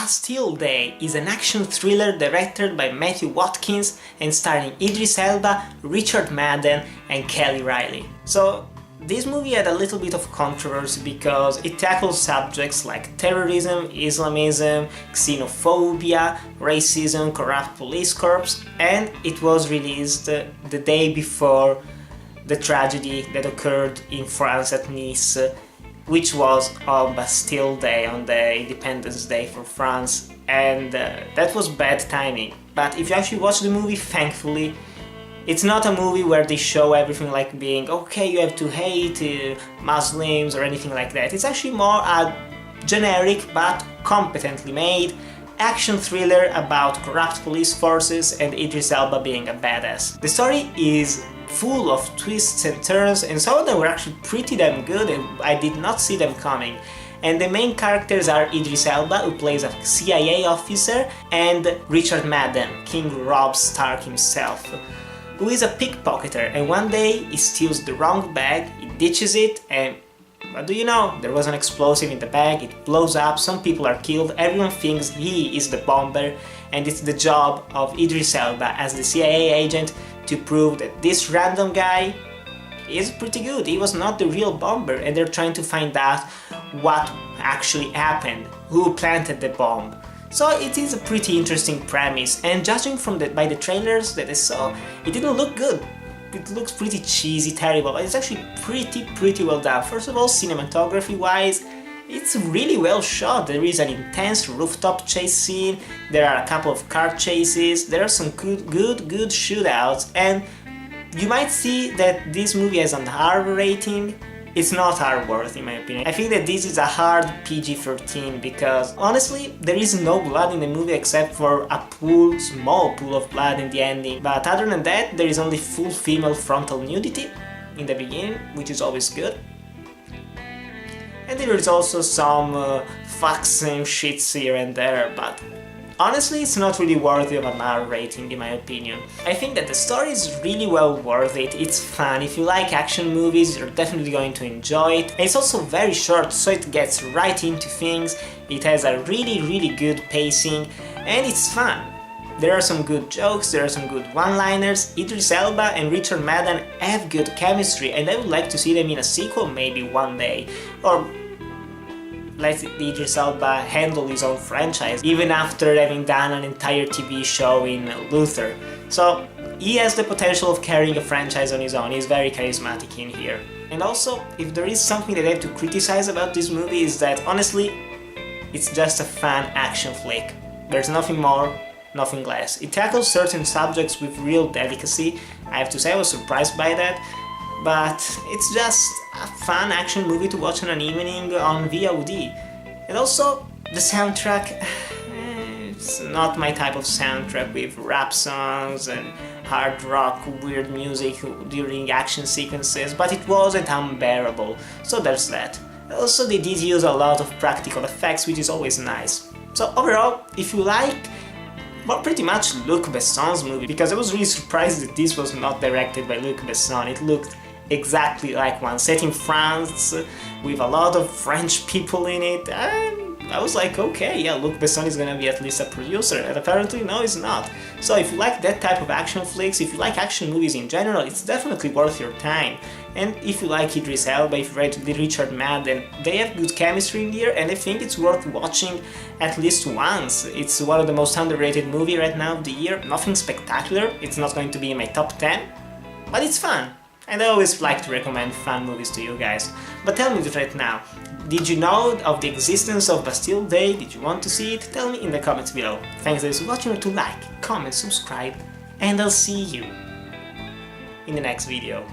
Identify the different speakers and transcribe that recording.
Speaker 1: Bastille Day is an action thriller directed by Matthew Watkins and starring Idris Elba, Richard Madden and Kelly Riley. So this movie had a little bit of controversy because it tackles subjects like terrorism, Islamism, xenophobia, racism, corrupt police corps, and it was released the day before the tragedy that occurred in France at Nice, which was on Bastille Day, on the Independence Day for France, and that was bad timing. But if you actually watch the movie, thankfully, it's not a movie where they show everything like being, okay, you have to hate Muslims or anything like that. It's actually more a generic but competently made action thriller about corrupt police forces and Idris Elba being a badass. The story is full of twists and turns, and some of them were actually pretty damn good and I did not see them coming. And the main characters are Idris Elba, who plays a CIA officer, and Richard Madden, King Robb Stark himself, who is a pickpocketer, and one day he steals the wrong bag, he ditches it, and what do you know? There was an explosive in the bag, it blows up, some people are killed, everyone thinks he is the bomber, and it's the job of Idris Elba as the CIA agent to prove that this random guy is pretty good, he was not the real bomber, and they're trying to find out what actually happened, who planted the bomb. So it is a pretty interesting premise, and judging from by the trailers that I saw, it didn't look good. It looks pretty cheesy, terrible, but it's actually pretty well done. First of all, cinematography wise, it's really well shot. There is an intense rooftop chase scene, there are a couple of car chases, there are some good shootouts, and you might see that this movie has an R rating. It's not R-worthy in my opinion. I think that this is a hard PG-13 because honestly there is no blood in the movie except for a small pool of blood in the ending, but other than that there is only full female frontal nudity in the beginning, which is always good. And there is also some fucks and shits here and there, but honestly, it's not really worthy of an R rating in my opinion. I think that the story is really well worth it, it's fun, if you like action movies you're definitely going to enjoy it. And it's also very short, so it gets right into things, it has a really good pacing, and it's fun. There are some good jokes, there are some good one-liners, Idris Elba and Richard Madden have good chemistry, and I would like to see them in a sequel maybe one day, or let Idris Elba handle his own franchise, even after having done an entire TV show in Luther. So he has the potential of carrying a franchise on his own, he's very charismatic in here. And also, if there is something that I have to criticize about this movie is that honestly, it's just a fun action flick. There's nothing more, nothing less. It tackles certain subjects with real delicacy, I have to say I was surprised by that, but it's just a fun action movie to watch in an evening on VOD. And also, the soundtrack, it's not my type of soundtrack with rap songs and hard rock, weird music during action sequences, but it wasn't unbearable, so there's that. Also, they did use a lot of practical effects, which is always nice. So overall, if you like, well, pretty much Luc Besson's movie, because I was really surprised that this was not directed by Luc Besson, it looked exactly like one, set in France, with a lot of French people in it, and I was like, okay, yeah, Luc Besson is gonna be at least a producer, and apparently no, he's not. So if you like that type of action flicks, if you like action movies in general, it's definitely worth your time. And if you like Idris Elba, if you read Richard Madden, they have good chemistry in here, and I think it's worth watching at least once. It's one of the most underrated movies right now of the year, nothing spectacular, it's not going to be in my top 10, but it's fun. And I always like to recommend fun movies to you guys. But tell me right now, did you know of the existence of Bastille Day? Did you want to see it? Tell me in the comments below. Thanks for watching, to like, comment, subscribe, and I'll see you in the next video.